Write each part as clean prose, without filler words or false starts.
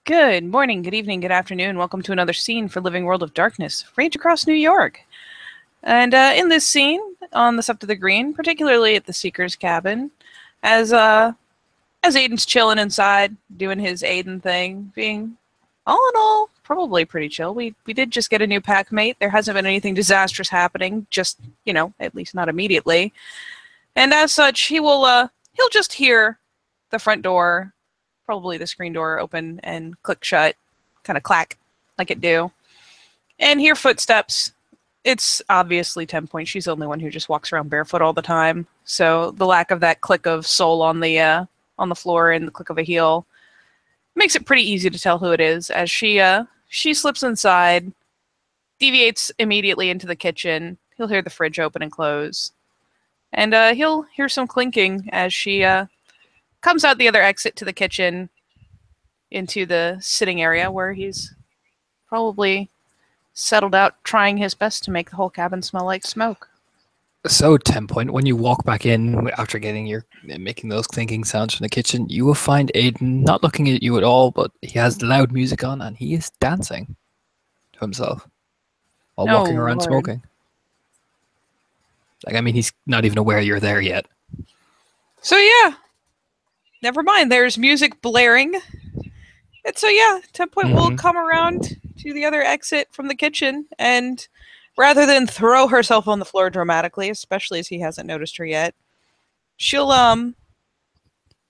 Good morning, good evening, good afternoon. Welcome to another scene for Living World of Darkness, range across New York. And in this scene, on the Sept of the Green, particularly at the Seeker's cabin, as Aiden's chilling inside, doing his Aiden thing, being all in all probably pretty chill. We did just get a new pack mate. There hasn't been anything disastrous happening, just at least not immediately. And as such, he'll just hear the front door, probably the screen door, open and click shut, kind of clack like it do, and hear footsteps. It's obviously 10 Point. She's the only one who just walks around barefoot all the time, so the lack of that click of sole on the floor and the click of a heel makes it pretty easy to tell who it is. As she slips inside, deviates immediately into the kitchen. He'll hear the fridge open and close, and he'll hear some clinking as she comes out the other exit to the kitchen into the sitting area where he's probably settled out trying his best to make the whole cabin smell like smoke. So, 10 Point, when you walk back in after making those clinking sounds from the kitchen, you will find Aiden not looking at you at all, but he has loud music on and he is dancing to himself while walking around smoking. He's not even aware you're there yet. So yeah, never mind. There's music blaring. And so yeah, 10 Point will come around to the other exit from the kitchen, and rather than throw herself on the floor dramatically, especially as he hasn't noticed her yet, she'll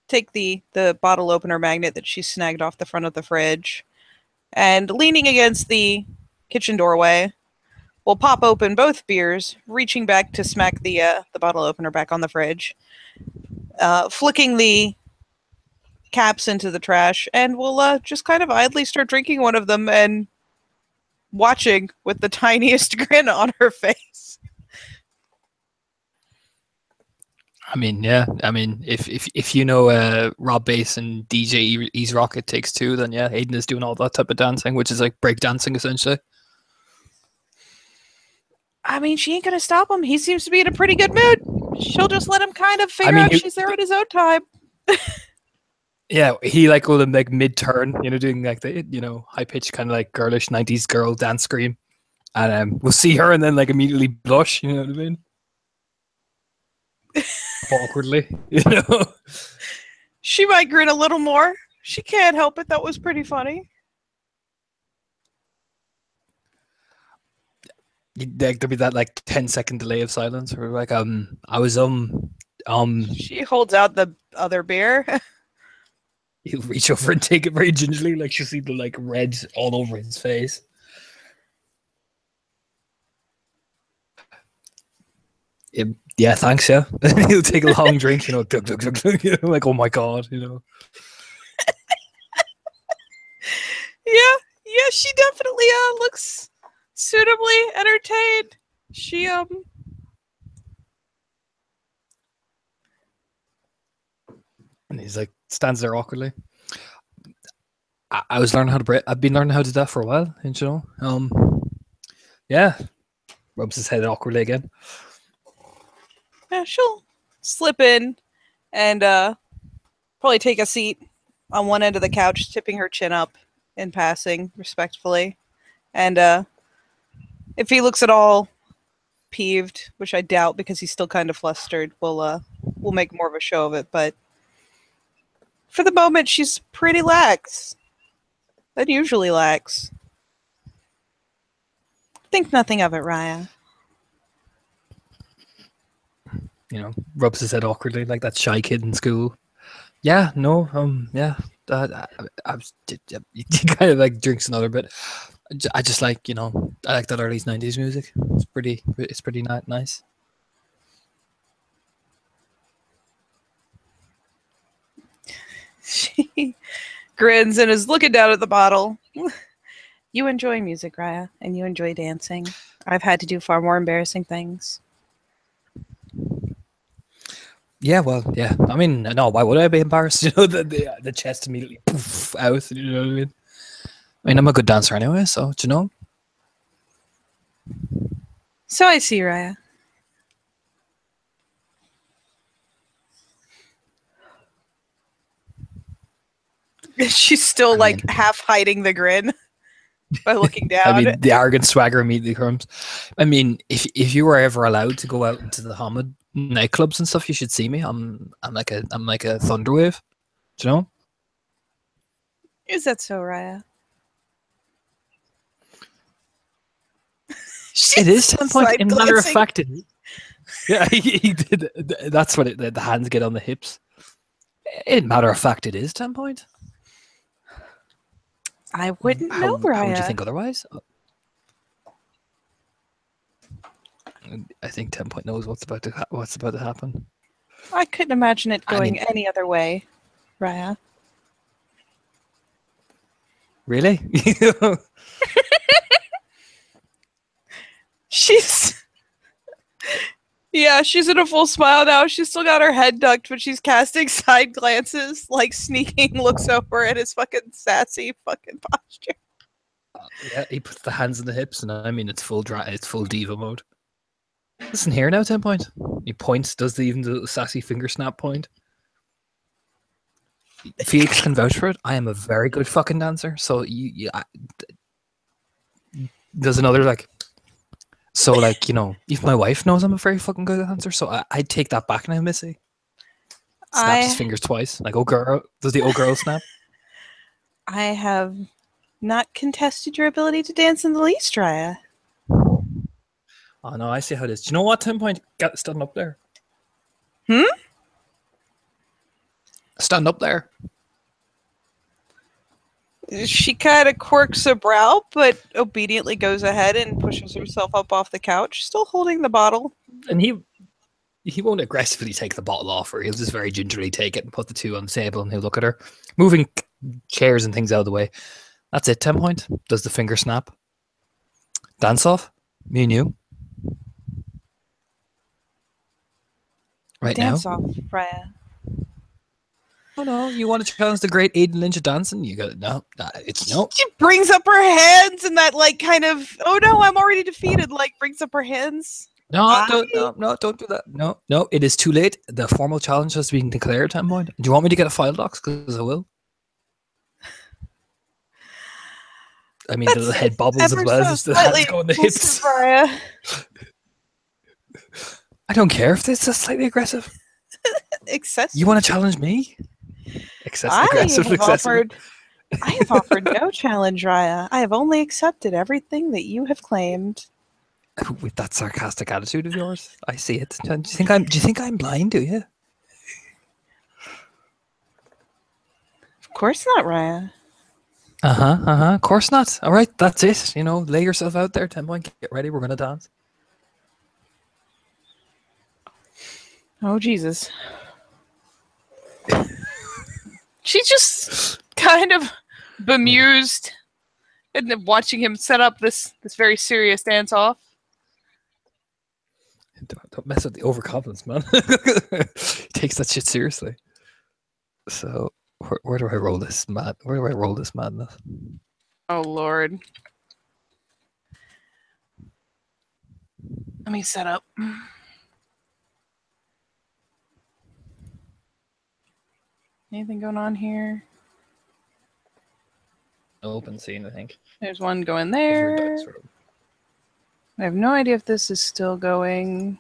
take the bottle opener magnet that she snagged off the front of the fridge, and leaning against the kitchen doorway, will pop open both beers, reaching back to smack the bottle opener back on the fridge, flicking the caps into the trash, and will just kind of idly start drinking one of them and watching with the tiniest grin on her face. If you know Rob Bass and DJ Ease Rocket Takes Two, then yeah, Aiden is doing all that type of dancing, which is like break dancing essentially. She ain't gonna stop him. He seems to be in a pretty good mood. She'll just let him kind of figure out she's there at his own time. Yeah, he will mid-turn, doing the high pitched kind of girlish 90s girl dance scream, and we'll see her and then immediately blush. You know what I mean? Awkwardly, She might grin a little more. She can't help it. That was pretty funny. There'll be that 10-second delay of silence, or I was She holds out the other beer. He'll reach over and take it very gingerly, she'll see the red all over his face. Yeah, thanks. Yeah, he'll take a long drink. Oh my god, Yeah, she definitely looks suitably entertained. She and he's stands there awkwardly. I was learning how to break. I've been learning how to do that for a while, yeah. Rubs his head awkwardly again. Yeah, she'll slip in and probably take a seat on one end of the couch, tipping her chin up in passing respectfully. And if he looks at all peeved, which I doubt because he's still kind of flustered, we'll make more of a show of it. But for the moment, she's pretty lax. Unusually lax. Think nothing of it, Raya. Rubs his head awkwardly like that shy kid in school. Yeah, no, yeah. He kind of drinks another bit. I just I like that early 90s music. It's pretty nice. She grins and is looking down at the bottle. You enjoy music, Raya, and you enjoy dancing. I've had to do far more embarrassing things. Yeah, well, yeah. No, why would I be embarrassed? The chest immediately poof out. You know what I mean? I'm a good dancer anyway, so So I see, Raya. She's still I like mean, half hiding the grin by looking I down. mean, the arrogant swagger immediately comes. I mean, if you were ever allowed to go out into the Hamid nightclubs and stuff, you should see me. I'm like a thunder wave. Do you know? Is that so, Raya? It is She's 10 point. side In matter of glancing. fact, yeah, he did. That's what the hands get on the hips. In matter of fact, it is 10 point. I wouldn't know, How would you Raya. think otherwise? I think 10 point knows what's about to happen. I couldn't imagine it I going mean, any other way, Raya. really? She's yeah, she's in a full smile now. She's still got her head ducked, but she's casting side glances, like sneaking looks over at his fucking sassy fucking posture. Yeah, he puts the hands on the hips, and I mean it's full diva mode. Listen here now, 10 point. He points, does even the sassy finger snap point. Felix can vouch for it. I am a very good fucking dancer. So there's another like. So like if my wife knows I'm a very fucking good dancer, so I take that back now, Missy. Snaps his fingers twice, like oh girl. Does the oh girl snap? I have not contested your ability to dance in the least, Raya. Oh no, I see how it is. Do you know what, 10 point? Stand up there. Stand up there. She kind of quirks a brow, but obediently goes ahead and pushes herself up off the couch, still holding the bottle. And he won't aggressively take the bottle off her. He'll just very gingerly take it and put the two on the table, and he'll look at her, moving chairs and things out of the way. That's it, 10 point. Does the finger snap? Dance off? Me and you? Right Dance now? off, Raya. Oh no, you want to challenge the great Aiden Lynch of dancing? You got no. It's no. She brings up her hands and that like kind of oh no, I'm already defeated. Like brings up her hands. No, don't do that. No, it is too late. The formal challenge has been declared, 10 point. Do you want me to get a file docs? Because I will. I mean, the head bobbles as well as the hands go on the hips. Raya. I don't care if this is slightly aggressive. Excessive. You want to challenge me? Aggressive. I have offered no challenge, Raya. I have only accepted everything that you have claimed. With that sarcastic attitude of yours, I see it. Do you think I'm blind? Do you? Of course not, Raya. Of course not. All right, that's it. Lay yourself out there, 10 point. Get ready. We're gonna dance. Oh Jesus. She's just kind of bemused and then watching him set up this very serious dance off. Don't mess with the overconfidence, man. He takes that shit seriously. So where do I roll this Where do I roll this madness? Oh Lord. Let me set up. Anything going on here? Open scene, I think. There's one going there. I have no idea if this is still going.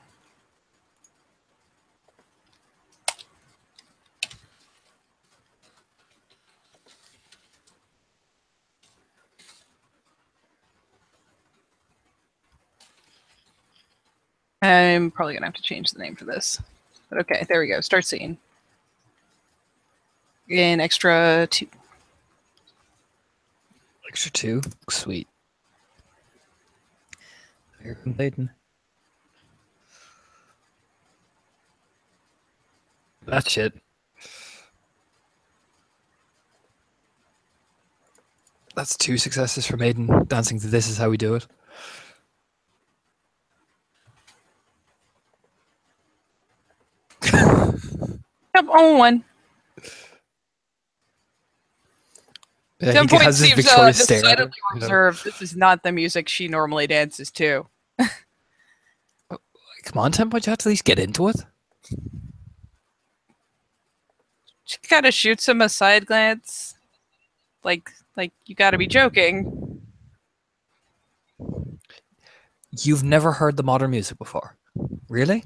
I'm probably gonna have to change the name for this. But okay, there we go. Start scene. In extra 2. Extra 2? Sweet. Here comes Aiden. That shit. That's 2 successes from Aiden dancing to This Is How We Do It. Yep, only 1. Yeah, 10 he points has this seems victorious stare. decidedly reserved. This is not the music she normally dances to. Come on, 10 point, you have to at least get into it. She kind of shoots him a side glance. Like you got to be joking. You've never heard the modern music before, really?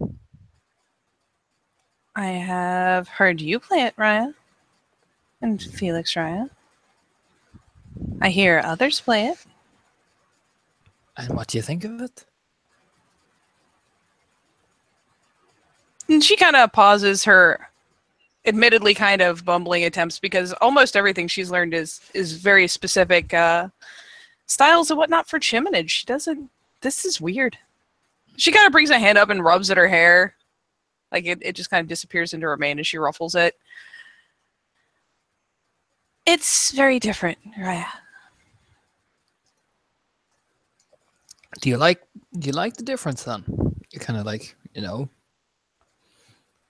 I have heard you play it, Raya, and Felix Raya. I hear others play it. And what do you think of it? And she kind of pauses her admittedly kind of bumbling attempts because almost everything she's learned is very specific styles and whatnot for chiminage. She doesn't. This is weird. She kind of brings a hand up and rubs at her hair. Like it just kind of disappears into her mane as she ruffles it. It's very different, Raya. Do you like the difference then? You're kind of like,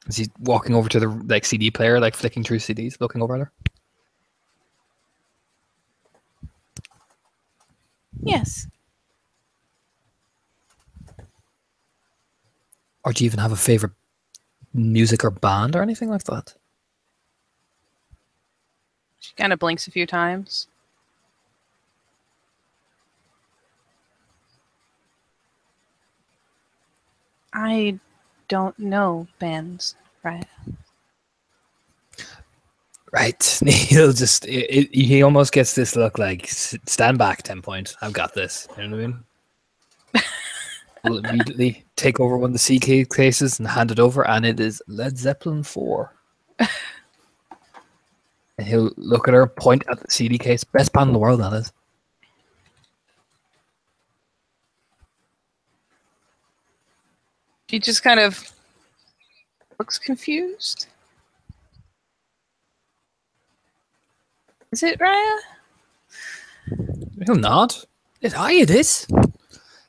is he walking over to the CD player, like flicking through CDs, looking over at her? Yes. Or do you even have a favorite music or band or anything like that? She kind of blinks a few times. I don't know bands, right? Right. He'll just, he almost gets this look like, stand back, 10 points. I've got this. You know what I mean? We'll immediately take over one of the CD cases and hand it over, and it is Led Zeppelin 4. And he'll look at her, point at the CD case. Best band in the world, that is. She just kind of looks confused. Is it Raya? He'll nod. It is.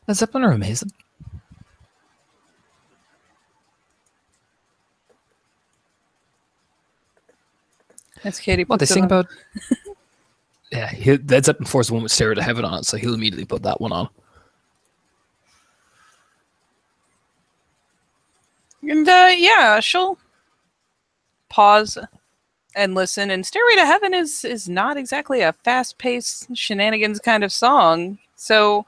Led Zeppelin are amazing. That's Katie. What they sing about? Yeah, Led Zeppelin 4 is the one with Stairway to Heaven on it, so he'll immediately put that one on. And yeah, she'll pause and listen. And Stairway to Heaven is not exactly a fast-paced shenanigans kind of song. So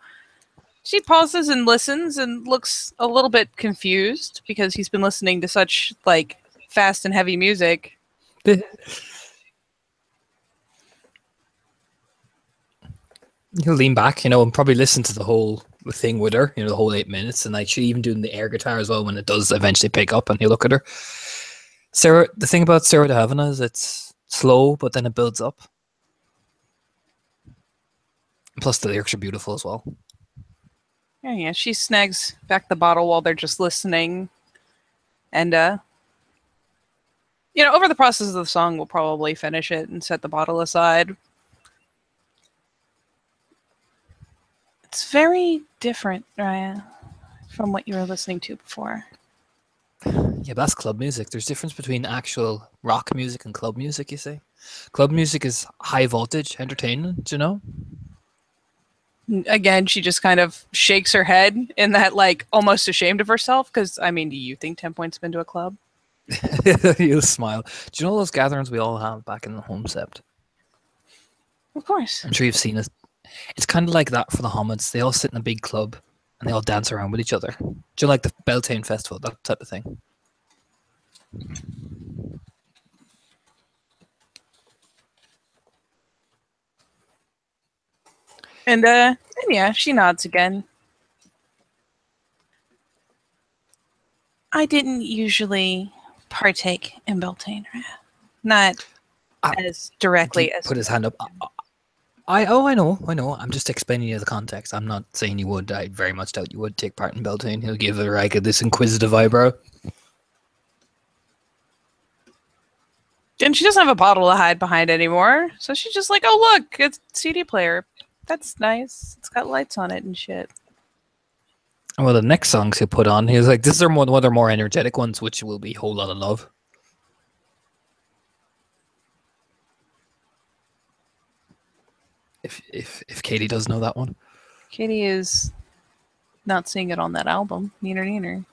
she pauses and listens and looks a little bit confused because he's been listening to such like fast and heavy music. He'll lean back, and probably listen to the whole thing with her, the whole 8 minutes, and like she even doing the air guitar as well when it does eventually pick up, and he'll look at her. Sarah, the thing about Stairway to Heaven is it's slow, but then it builds up. Plus the lyrics are beautiful as well. Yeah, she snags back the bottle while they're just listening. And, over the process of the song, we'll probably finish it and set the bottle aside. It's very different, Raya, from what you were listening to before. Yeah, but that's club music. There's difference between actual rock music and club music, you see. Club music is high voltage entertainment, Again, she just kind of shakes her head in that, like, almost ashamed of herself. Because, I mean, do you think 10 Point's been to a club? You'll smile. Do you know those gatherings we all have back in the home sept? Of course. I'm sure you've seen it. It's kind of like that for the homids. They all sit in a big club and they all dance around with each other. Do you like the Beltane Festival, that type of thing? And yeah, she nods again. I didn't usually partake in Beltane, not as directly as. Put his hand up. I know. I'm just explaining you the context. I'm not saying you would. I very much doubt you would take part in Beltane. He'll give her like this inquisitive eyebrow. And she doesn't have a bottle to hide behind anymore, so she's just like, "Oh look, it's a CD player. That's nice. It's got lights on it and shit." Well, the next songs he'll put on, he's like, "This is one of their more energetic ones, which will be Whole Lot of Love." If Katie does know that one. Katie is not seeing it on that album. Neener neener.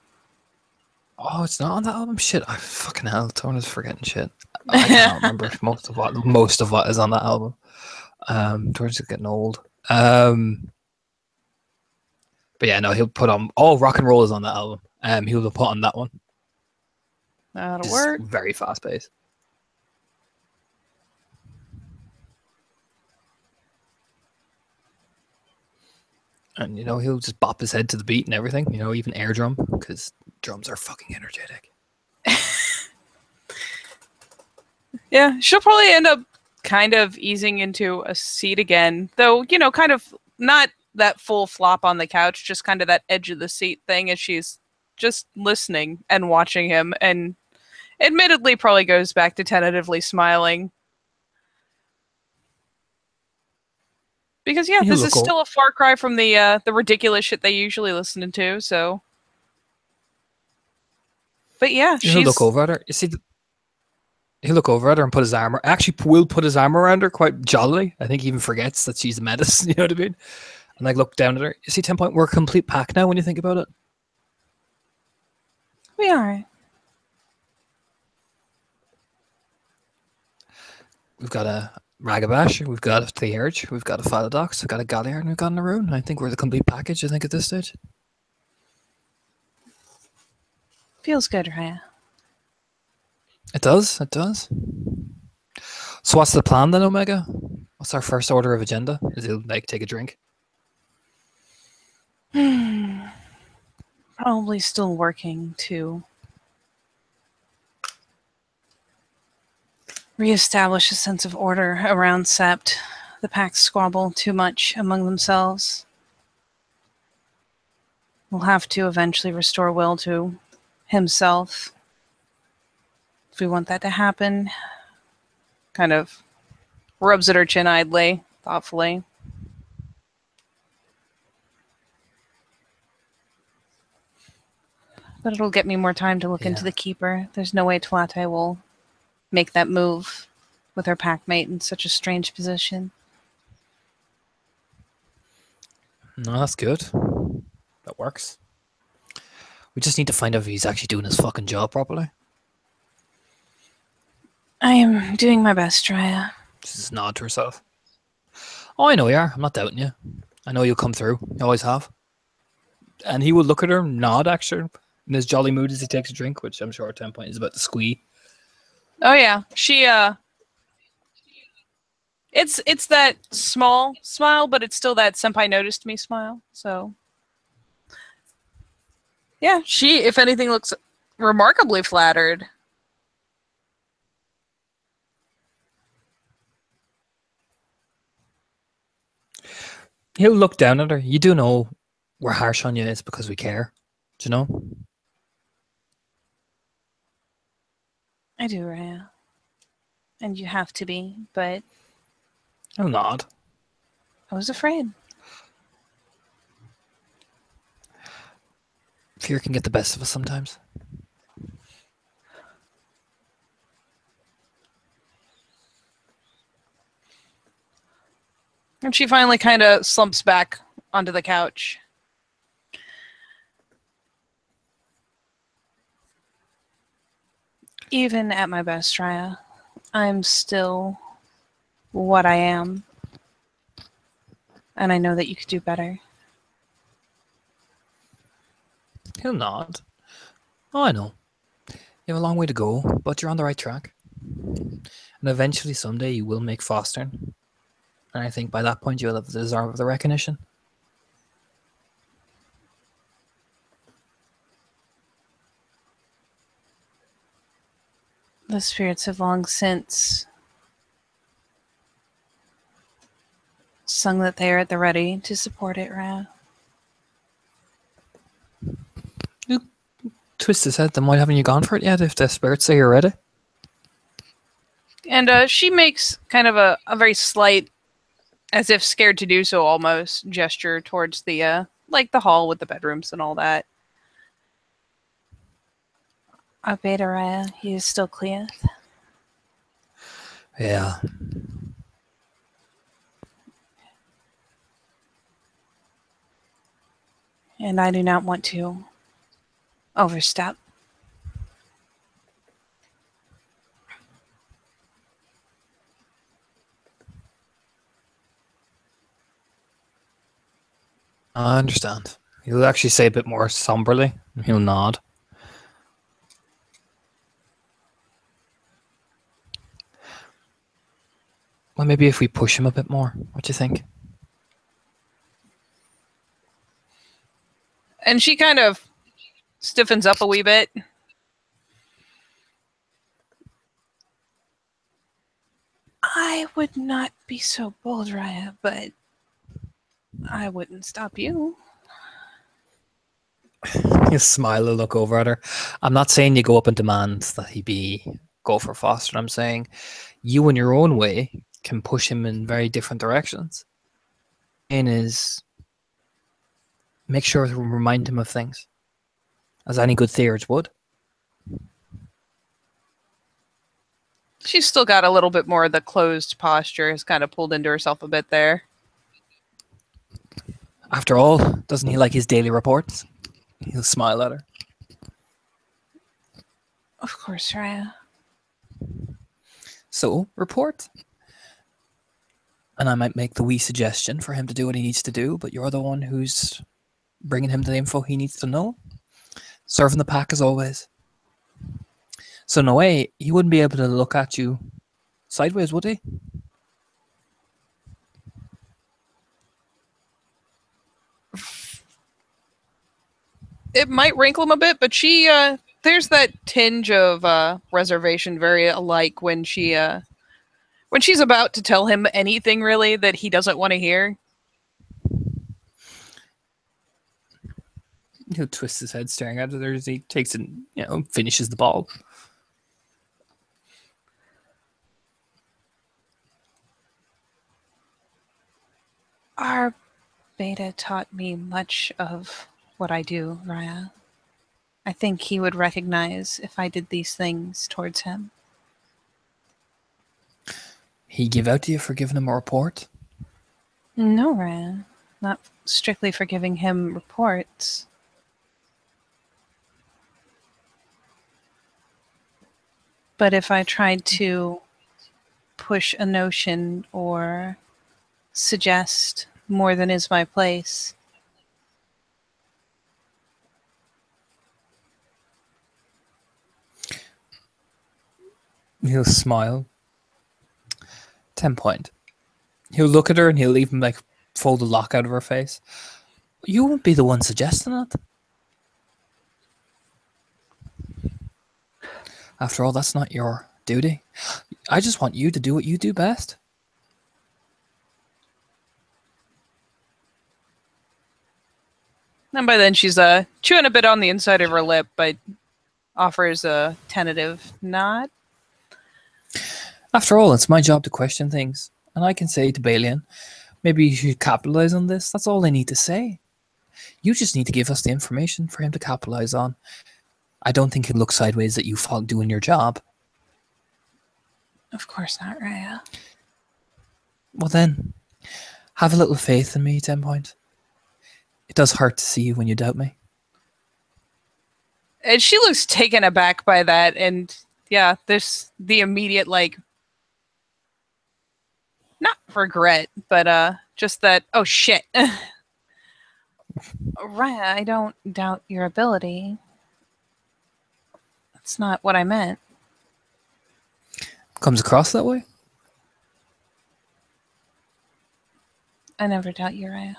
Oh, it's not on that album? Shit, I fucking hell. Tona's forgetting shit. I can't remember most of what is on that album. George is getting old. But yeah, no, he'll put on all rock and roll is on that album. He'll put on that one. That'll Just work. very fast paced. And he'll just bop his head to the beat and everything. Even air drum, because drums are fucking energetic. Yeah, she'll probably end up kind of easing into a seat again, though, kind of not that full flop on the couch, just kind of that edge of the seat thing as she's just listening and watching him, and admittedly probably goes back to tentatively smiling. Because yeah, this is still a far cry from the ridiculous shit they usually listen to, so. But yeah, He'll look over at her. You see, he'll look over at her and put his arm. Actually, will put his arm around her quite jollily. I think he even forgets that she's a menace. You know what I mean? And look down at her. You see, 10 Point, we're a complete pack now when you think about it. We are. We've got a Ragabash, we've got a Theurge, we've got a Philodox, we've got a Galliard, and we've got a Naroon. I think we're the complete package, I think, at this stage. Feels good, Raya. It does. So what's the plan then, Omega? What's our first order of agenda? Is it take a drink? Probably still working to reestablish a sense of order around Sept. The pack squabble too much among themselves. We'll have to eventually restore Will to himself. If we want that to happen, kind of rubs at her chin idly, thoughtfully. But it'll get me more time to look into the Keeper. There's no way Tuatha will make that move with her packmate in such a strange position. No, that's good. That works. We just need to find out if he's actually doing his fucking job properly. I am doing my best, Raya. Just nod to herself. Oh, I know you are. I'm not doubting you. I know you'll come through. You always have. And he will look at her, nod, actually, in his jolly mood as he takes a drink, which I'm sure 10 Point is about to squee. Oh yeah, she it's that small smile, but it's still that senpai noticed me smile. So yeah, she, if anything, looks remarkably flattered. He'll look down at her. You do know we're harsh on you. It's because we care. Do you know? I do, Raya. And you have to be, but I'll nod. I was afraid. Fear can get the best of us sometimes. And she finally kind of slumps back onto the couch. Even at my best, Raya, I'm still what I am. And I know that you could do better. He'll nod. Oh, I know. You have a long way to go, but you're on the right track. And eventually, someday, you will make Fostern. And I think by that point, you'll have the deserve the recognition. The spirits have long since sung that they are at the ready to support it, Raya. You twist his head, then why haven't you gone for it yet if the spirits say you're ready? And she makes kind of a very slight, as if scared to do so almost, gesture towards the the hall with the bedrooms and all that. Beta, Raya, he is still Cleeth. Yeah. And I do not want to overstep. I understand. He'll actually say a bit more somberly. He'll nod. Well, maybe if we push him a bit more. What do you think? And she kind of stiffens up a wee bit. I would not be so bold, Raya, but I wouldn't stop you. He'll smile and look over at her. I'm not saying you go up and demand that he go for Foster. I'm saying you in your own way can push him in very different directions. And is make sure to remind him of things, as any good theorist would. She's still got a little bit more of the closed posture, has kind of pulled into herself a bit there. After all, doesn't he like his daily reports? He'll smile at her. Of course, Raya. So, report. And I might make the wee suggestion for him to do what he needs to do, but you're the one who's bringing him the info he needs to know. Serving the pack as always. So in a way, he wouldn't be able to look at you sideways, would he? It might wrinkle him a bit, but she, there's that tinge of reservation very alike when she's about to tell him anything really that he doesn't want to hear. He'll twist his head staring at her as he takes it, finishes the ball. Our beta taught me much of what I do, Raya. I think he would recognize if I did these things towards him. He give out to you for giving him a report? No, Raya. Not strictly for giving him reports. But if I tried to push a notion or suggest more than is my place, He'll smile. 10 point. He'll look at her and he'll even fold a lock out of her face. You won't be the one suggesting it. After all, that's not your duty. I just want you to do what you do best. and by then she's chewing a bit on the inside of her lip, but offers a tentative nod. After all, it's my job to question things. And I can say to Balian, maybe you should capitalize on this. That's all I need to say. You just need to give us the information for him to capitalize on. I don't think he'd look sideways at you doing your job. Of course not, Raya. Well then, have a little faith in me, 10 point. It does hurt to see you when you doubt me. And she looks taken aback by that, and yeah, there's the immediate, not regret, but just that, oh shit. Raya, I don't doubt your ability. That's not what I meant. Comes across that way? I never doubt you, Raya.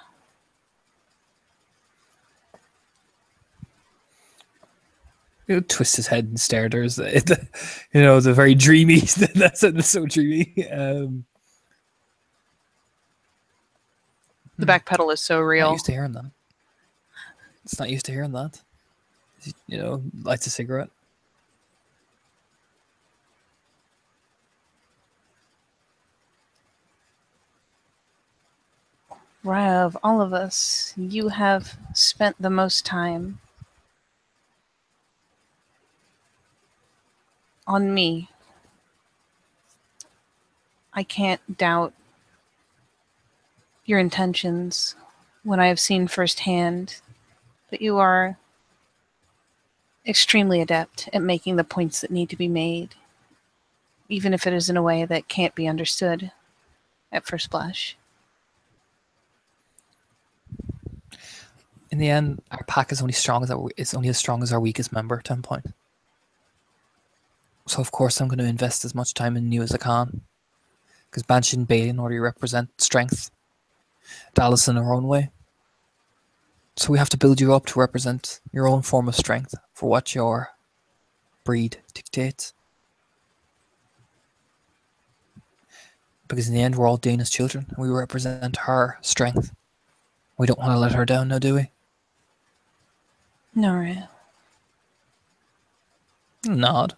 He'll twist his head and stare at her. The very dreamy. That's so dreamy. The back pedal is so real. Not used to hearing that. It's not used to hearing that. Lights a cigarette. Raya, of all of us, you have spent the most time on me. I can't doubt your intentions when I have seen firsthand that you are extremely adept at making the points that need to be made, even if it is in a way that can't be understood at first blush. in the end, our pack is only as strong as our weakest member. 10 point. So of course I'm going to invest as much time in you as I can, because Banshee and Balin already represent strength. Dallas in her own way. So we have to build you up to represent your own form of strength for what your breed dictates. Because in the end, we're all Dana's children, and we represent her strength. We don't want to let her down now, do we? No, right. Nod.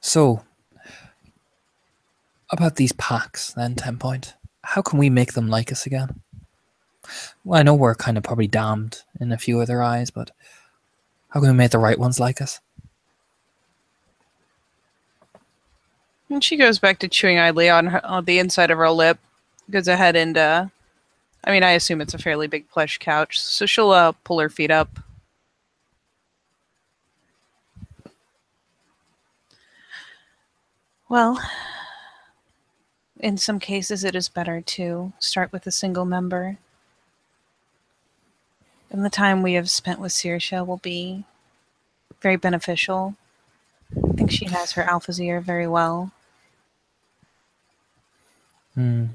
So, about these packs, then, 10 point. How can we make them like us again? Well, I know we're kind of probably damned in a few of their eyes, but how can we make the right ones like us? And she goes back to chewing idly on the inside of her lip, goes ahead and, I mean, I assume it's a fairly big plush couch, so she'll pull her feet up. Well, in some cases it is better to start with a single member. And the time we have spent with Saoirse will be very beneficial. I think she has her Alpha's ear very well. No,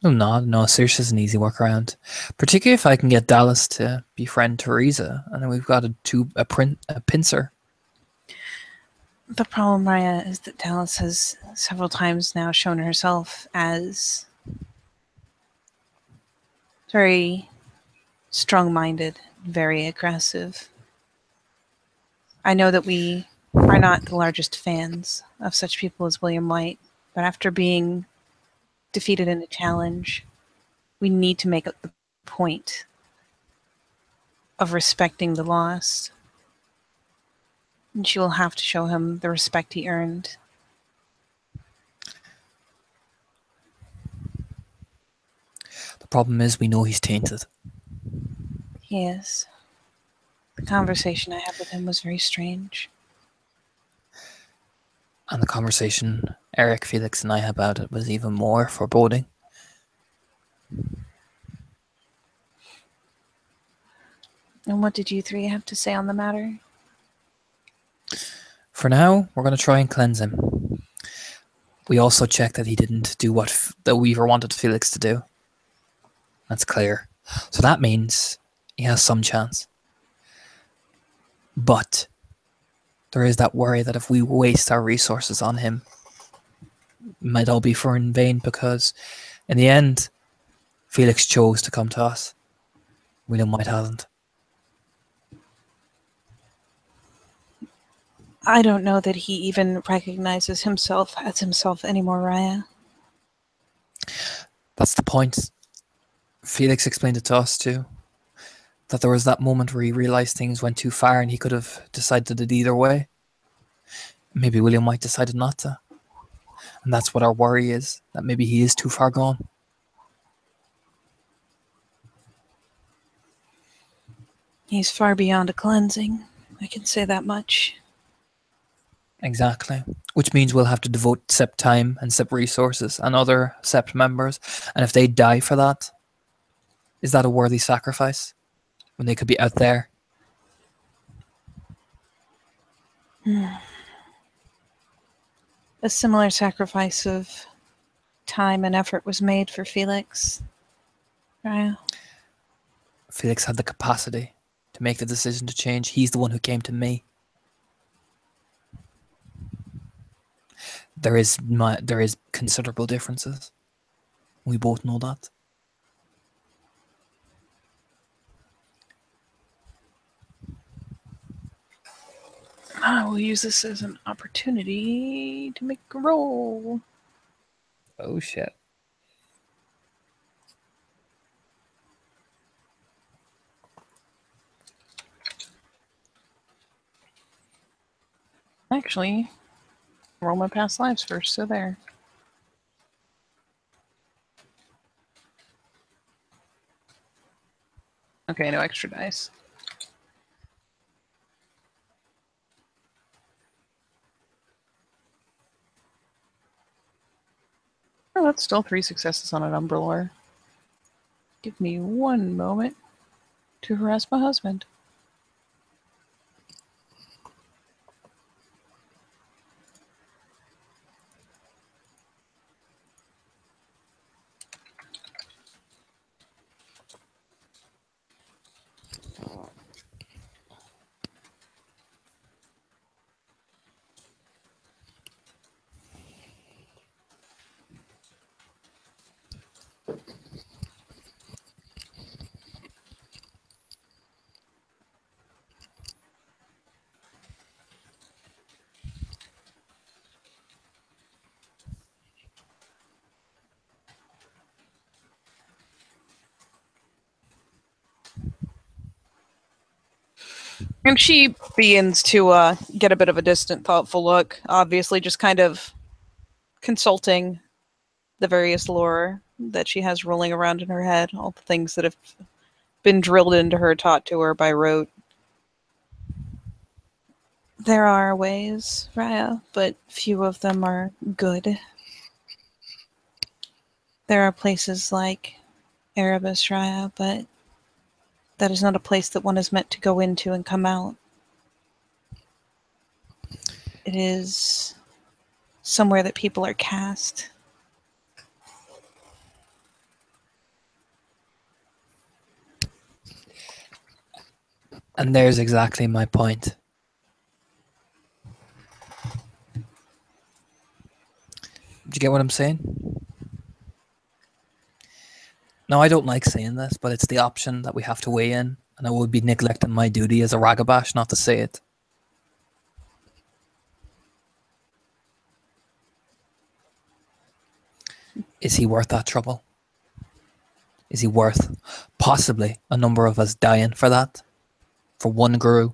Saoirse is an easy workaround. Particularly if I can get Dallas to befriend Teresa, and then we've got a pincer. The problem, Raya, is that Dallas has several times now shown herself as very strong-minded, very aggressive. I know that we are not the largest fans of such people as William White, but after being defeated in a challenge, we need to make the point of respecting the lost. And she will have to show him the respect he earned. The problem is we know he's tainted. He is. The conversation I had with him was very strange. And the conversation Eric, Felix, and I had about it was even more foreboding. And what did you three have to say on the matter? For now, we're going to try and cleanse him. We also checked that he didn't do what the Weaver wanted Felix to do. That's clear. So that means he has some chance. But there is that worry that if we waste our resources on him, it might all be for in vain, because in the end, Felix chose to come to us. William White hasn't. I don't know that he even recognizes himself as himself anymore, Raya. That's the point. Felix explained it to us too. That there was that moment where he realized things went too far and he could have decided it either way. Maybe William White decided not to. And that's what our worry is, that maybe he is too far gone. He's far beyond a cleansing. I can say that much. Exactly. Which means we'll have to devote SEP time and SEP resources and other SEP members. And if they die for that, is that a worthy sacrifice? When they could be out there? A similar sacrifice of time and effort was made for Felix. Raya. Felix had the capacity to make the decision to change. He's the one who came to me. There is considerable differences. We both know that. I will use this as an opportunity to make a roll. Oh shit. Actually, roll my past lives first, so there. Okay, no extra dice. Oh, that's still 3 successes on an Umbralore. Give me one moment to harass my husband. And she begins to get a bit of a distant, thoughtful look, obviously just kind of consulting the various lore that she has rolling around in her head, all the things that have been drilled into her, taught to her by rote. There are ways, Raya, but few of them are good. There are places like Erebus, Raya, but that is not a place that one is meant to go into and come out. It is somewhere that people are cast. And there's exactly my point. Do you get what I'm saying? Now, I don't like saying this, but it's the option that we have to weigh in, and I would be neglecting my duty as a ragabash not to say it. Is he worth that trouble? Is he worth possibly a number of us dying for that? For one guru?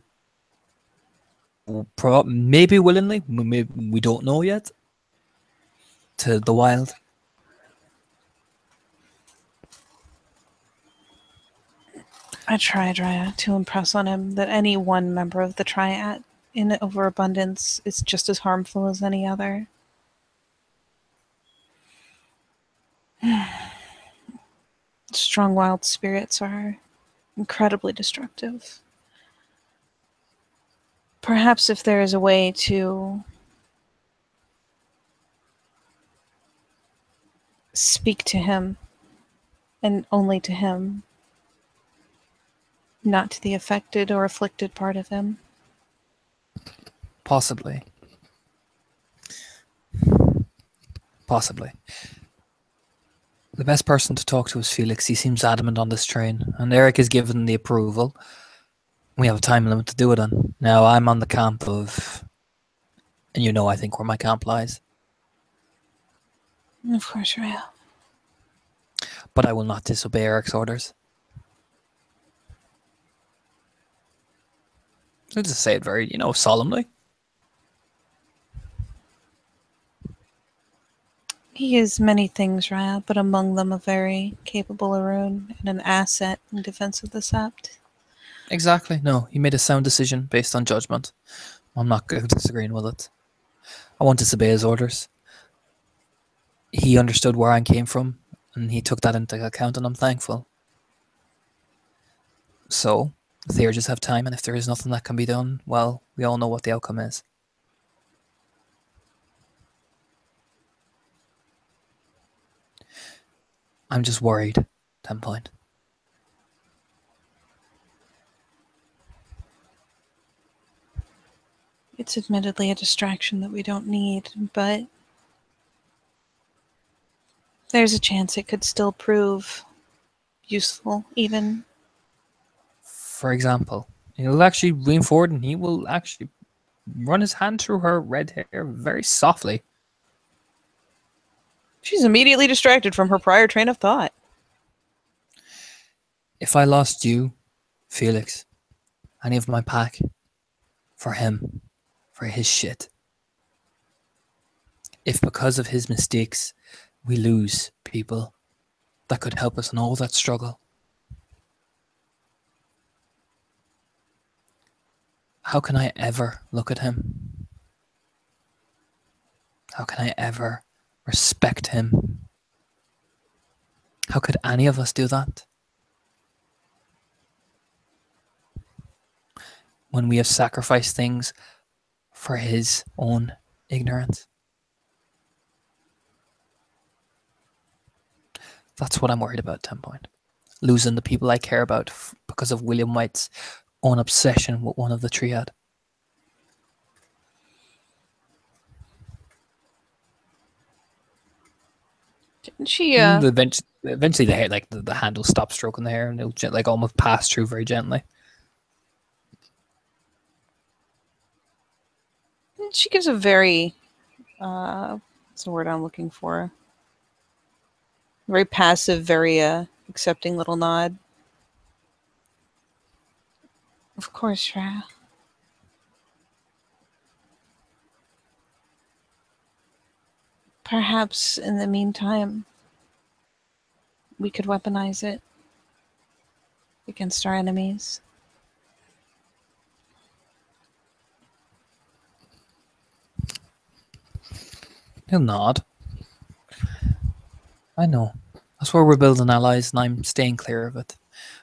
Maybe willingly, maybe we don't know yet. To the wild. I tried, Raya, to impress on him that any one member of the Triad in overabundance is just as harmful as any other. Strong wild spirits are incredibly destructive. Perhaps if there is a way to speak to him, and only to him, not to the affected or afflicted part of him. Possibly. Possibly. The best person to talk to is Felix. He seems adamant on this train, and Eric is given the approval. We have a time limit to do it on. Now, I'm on the camp of... And you know, I think, where my camp lies. Of course, Raya. But I will not disobey Eric's orders. I'll just say it very, solemnly. He is many things, Raya, but among them a very capable Arun and an asset in defense of the Sept. Exactly. No, he made a sound decision based on judgment. I'm not disagreeing with it. I won't disobey his orders. He understood where I came from, and he took that into account, and I'm thankful. So, the Theurges have time, and if there is nothing that can be done, well, we all know what the outcome is. I'm just worried, 10 point. It's admittedly a distraction that we don't need, but there's a chance it could still prove useful, even. For example, he'll actually lean forward and he will actually run his hand through her red hair very softly. She's immediately distracted from her prior train of thought. If I lost you, Felix, any of my pack, for him, for his shit, if because of his mistakes we lose people that could help us in all that struggle, how can I ever look at him? How can I ever respect him How could any of us do that when we have sacrificed things for his own ignorance? That's what I'm worried about, 10 Point. Losing the people I care about because of William White's own obsession with one of the triad. Didn't she, Eventually, the hair, like the hand will stop stroking the hair, and it'll like almost pass through very gently. she gives a very, what's the word I'm looking for? Very passive, very accepting little nod. Of course, Shreya. Perhaps in the meantime, we could weaponize it against our enemies. He'll nod. I know. That's where we're building allies, and I'm staying clear of it.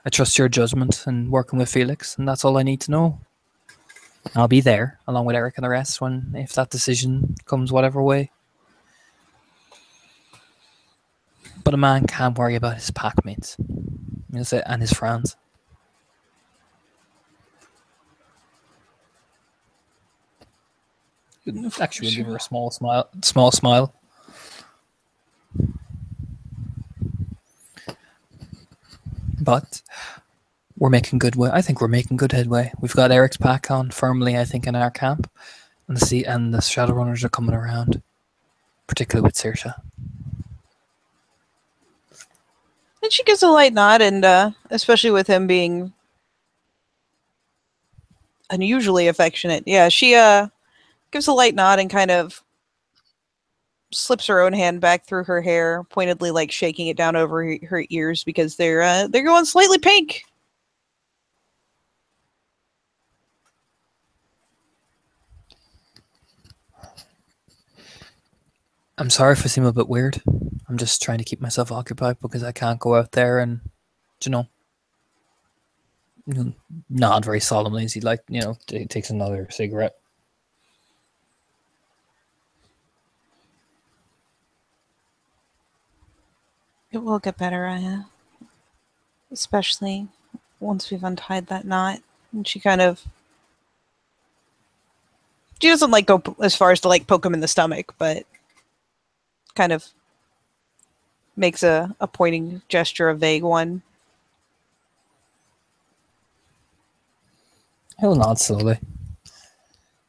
I trust your judgment and working with Felix, and that's all I need to know. I'll be there, along with Eric and the rest, if that decision comes whatever way. But a man can't worry about his packmates and his friends. Actually, we'll give her a small smile. Small smile. But we're making good way. I think we're making good headway. We've got Eric's pack on firmly, I think, in our camp, and the Shadowrunners are coming around, particularly with Saoirse. And she gives a light nod, and especially with him being unusually affectionate, yeah, she gives a light nod and kind of slips her own hand back through her hair, pointedly, like shaking it down over her ears because they're going slightly pink. I'm sorry if I seem a bit weird. I'm just trying to keep myself occupied because I can't go out there and, you know, nod very solemnly as he takes another cigarette. It will get better, Aya. Especially once we've untied that knot. And she doesn't like go as far as to like poke him in the stomach, but kind of makes a pointing gesture, a vague one. He'll nod slowly.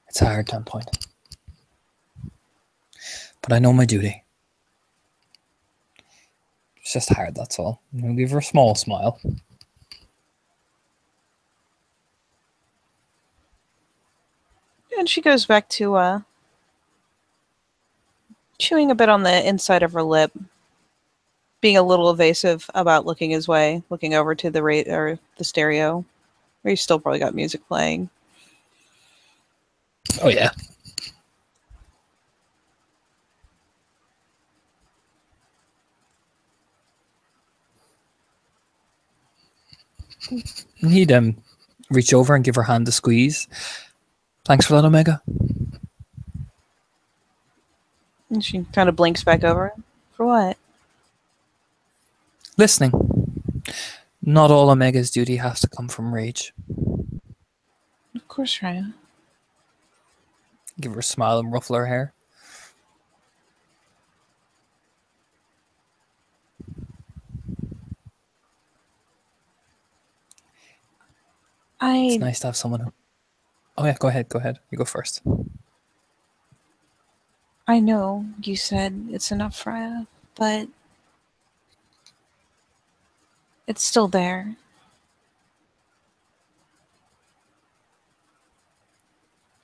It's a hard 10 Point. But I know my duty. It's just hard, that's all. I'll give her a small smile. And she goes back to chewing a bit on the inside of her lip, being a little evasive about looking his way, looking over to the stereo, where he's still probably got music playing. Oh, yeah. He'd reach over and give her hand a squeeze. Thanks for that, Omega. And she kind of blinks back over. For what? Listening. Not all Omega's duty has to come from rage. Of course, Raya. Give her a smile and ruffle her hair. It's nice to have someone who... Oh yeah, go ahead. You go first. I know you said it's enough, Raya, but it's still there.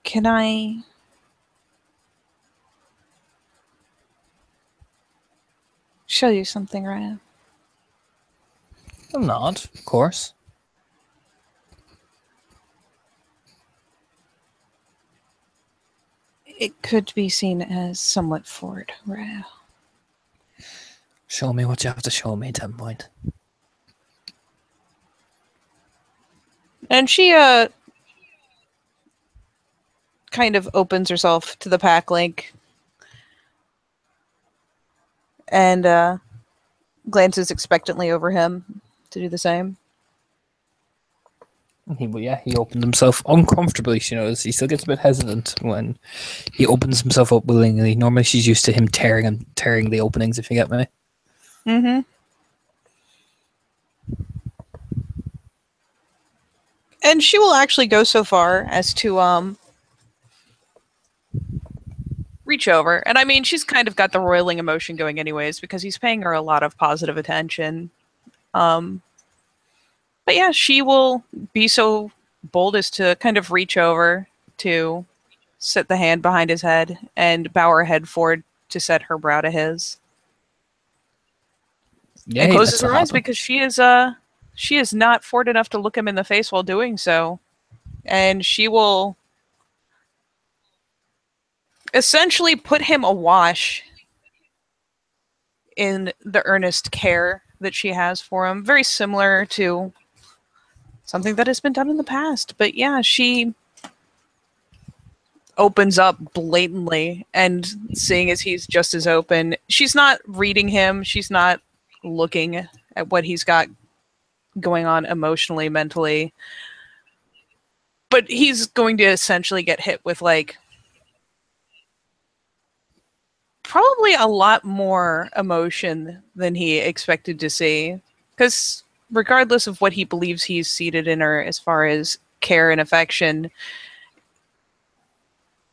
Can I show you something, Raya? I'm not, of course. It could be seen as somewhat forward, Raya. Show me what you have to show me, 10 point. And she kind of opens herself to the pack link and glances expectantly over him to do the same. He opened himself uncomfortably. She knows he still gets a bit hesitant when he opens himself up willingly. Normally, she's used to him tearing the openings. If you get me. Mm-hmm. And she will actually go so far as to reach over. And I mean, she's kind of got the roiling emotion going anyways because he's paying her a lot of positive attention. But yeah, she will be so bold as to kind of reach over to set the hand behind his head and bow her head forward to set her brow to his. Yeah, And he closes lets it her eyes happen. because she is not forward enough to look him in the face while doing so. And she will essentially put him awash in the earnest care that she has for him. Very similar to something that has been done in the past. But yeah, she opens up blatantly and seeing as he's just as open, she's not reading him. She's not looking at what he's got going on emotionally, mentally. But he's going to essentially get hit with like probably a lot more emotion than he expected to see. Because regardless of what he believes he's seated in her as far as care and affection,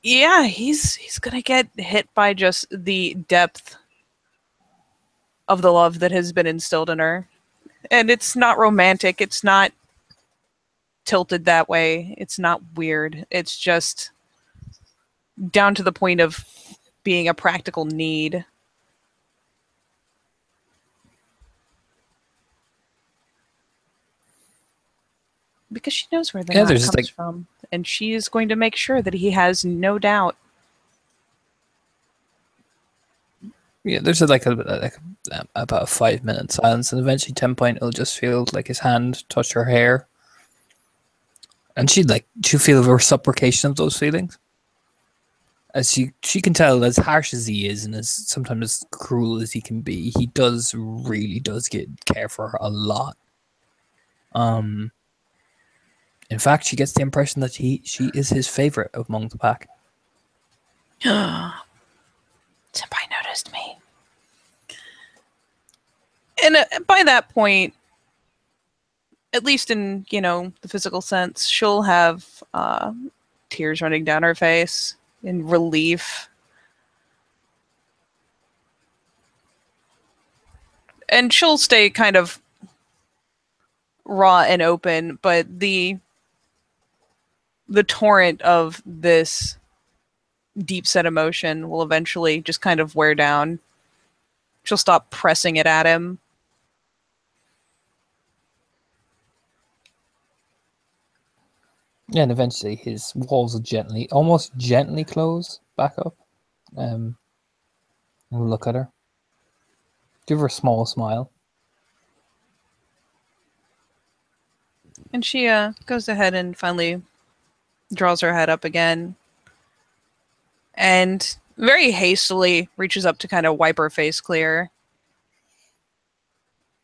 yeah, he's gonna get hit by just the depth of the love that has been instilled in her. And it's not romantic, it's not tilted that way, it's not weird. It's just down to the point of being a practical need. Because she knows where the Yeah, knot there's comes from, and she is going to make sure that he has no doubt. there's about a 5 minute silence, and eventually 10 point will just feel like his hand touch her hair, and she'll feel a reciprocation of those feelings. As she can tell, as harsh as he is and as sometimes as cruel as he can be, he really does care for her a lot. In fact, she gets the impression that she is his favorite among the pack. Senpai noticed me. And by that point, at least in, the physical sense, she'll have tears running down her face in relief. And she'll stay kind of raw and open, but the torrent of this deep set emotion will eventually just kind of wear down. She'll stop pressing it at him. Yeah, and eventually his walls will almost gently close back up. And look at her. Give her a small smile. And she goes ahead and finally draws her head up again. And very hastily reaches up to kind of wipe her face clear.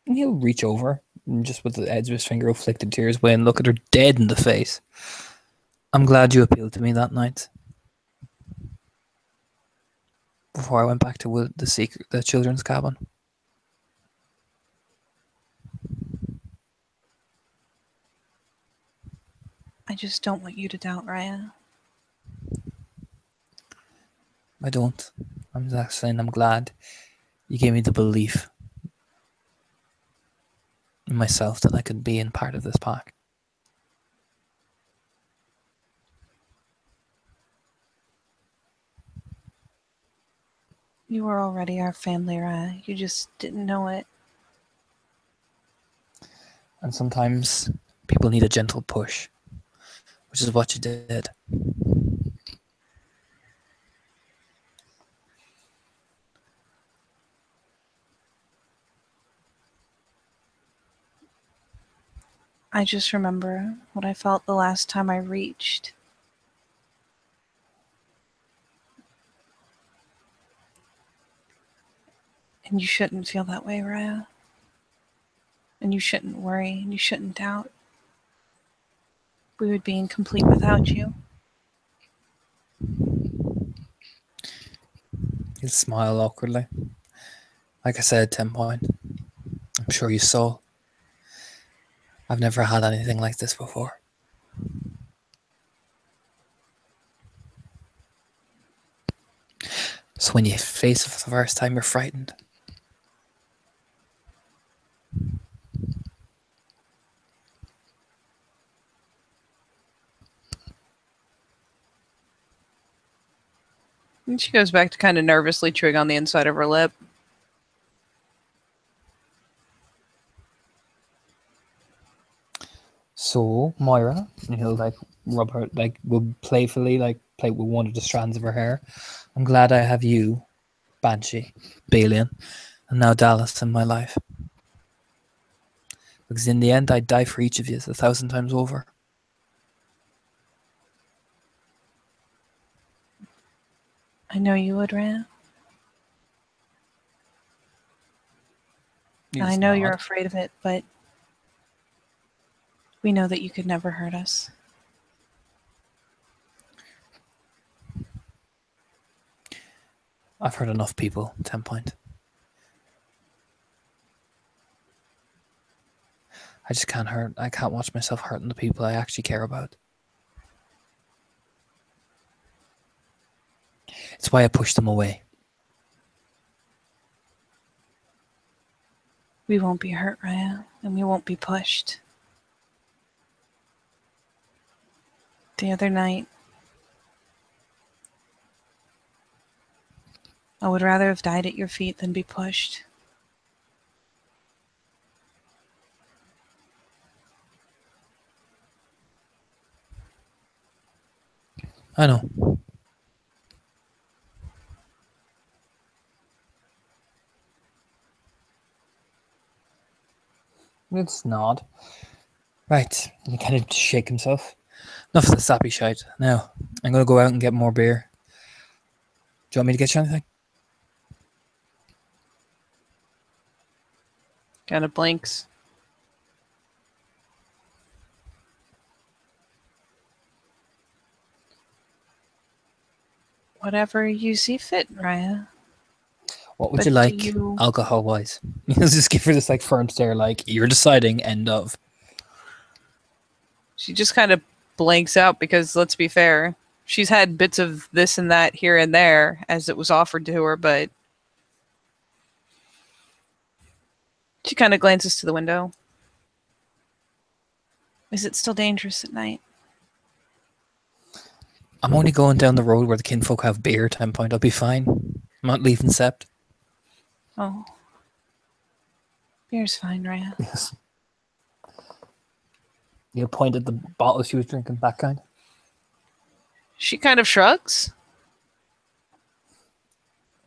And he'll reach over and just with the edge of his finger will flick the tears away and look at her dead in the face. I'm glad you appealed to me that night. Before I went back to the children's cabin. I just don't want you to doubt Raya. I don't. I'm just saying I'm glad you gave me the belief in myself that I could be in part of this pack. You were already our family, Raya. You just didn't know it. And sometimes people need a gentle push, which is what you did. I just remember what I felt the last time I reached. And you shouldn't feel that way, Raya. And you shouldn't worry, and you shouldn't doubt. We would be incomplete without you. He'll smile awkwardly. Like I said, 10 point. I'm sure you saw. I've never had anything like this before. So when you face it for the first time, you're frightened. And she goes back to kind of nervously chewing on the inside of her lip. So, Moira, and he'll like rub her, like, will playfully like play with one of the strands of her hair. I'm glad I have you, Banshee, Balian, and now Dallas in my life. Because in the end, I'd die for each of you 1,000 times over. I know you would, Raya. You I just know you're nod. afraid of it, but we know that you could never hurt us. I've heard enough people, 10 point. I just can't hurt. I can't watch myself hurting the people I actually care about. It's why I push them away. We won't be hurt, Raya, and we won't be pushed. The other night, I would rather have died at your feet than be pushed. I know. It's nod. Right. He kind of shake himself. Enough of the sappy shite. Now, I'm going to go out and get more beer. Do you want me to get you anything? Kind of blinks. Whatever you see fit, Raya. What would But you do like, you- alcohol-wise? He'll just give her this like firm stare, like, you're deciding, end of. She just kind of blanks out because, let's be fair, she's had bits of this and that here and there as it was offered to her, but she kind of glances to the window. Is it still dangerous at night? I'm only going down the road where the kinfolk have beer, 10 point. I'll be fine. I'm not leaving Sept. Oh. Beer's fine, Raya. Yes. You point at the bottle she was drinking, that kind. She kind of shrugs.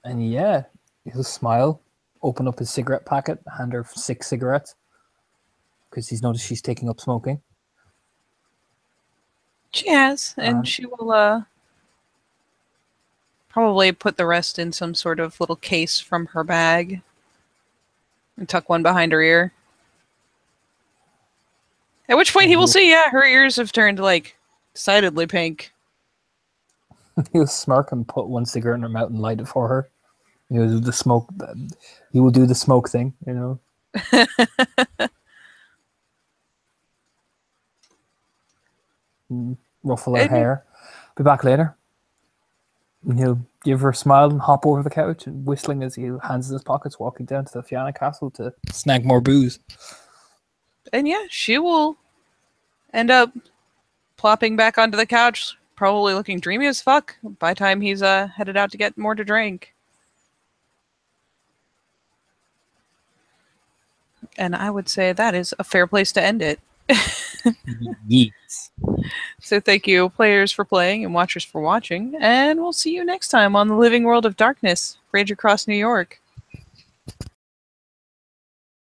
And yeah, he'll smile, open up his cigarette packet, hand her 6 cigarettes. Because he's noticed she's taking up smoking. She has, and she will probably put the rest in some sort of little case from her bag and tuck one behind her ear. At which point he will see, yeah, her ears have turned like decidedly pink. He'll smirk and put 1 cigarette in her mouth and light it for her. He'll do the smoke. He will do the smoke thing, you know. Ruffle her hair. Be back later. And he'll give her a smile and hop over the couch and whistling as he hands in his pockets, walking down to the Fianna Castle to snag more booze. And yeah, she will end up plopping back onto the couch, probably looking dreamy as fuck by the time he's headed out to get more to drink. And I would say that is a fair place to end it. Yes. So thank you, players, for playing and watchers for watching. And we'll see you next time on the Living World of Darkness, Rage Across New York.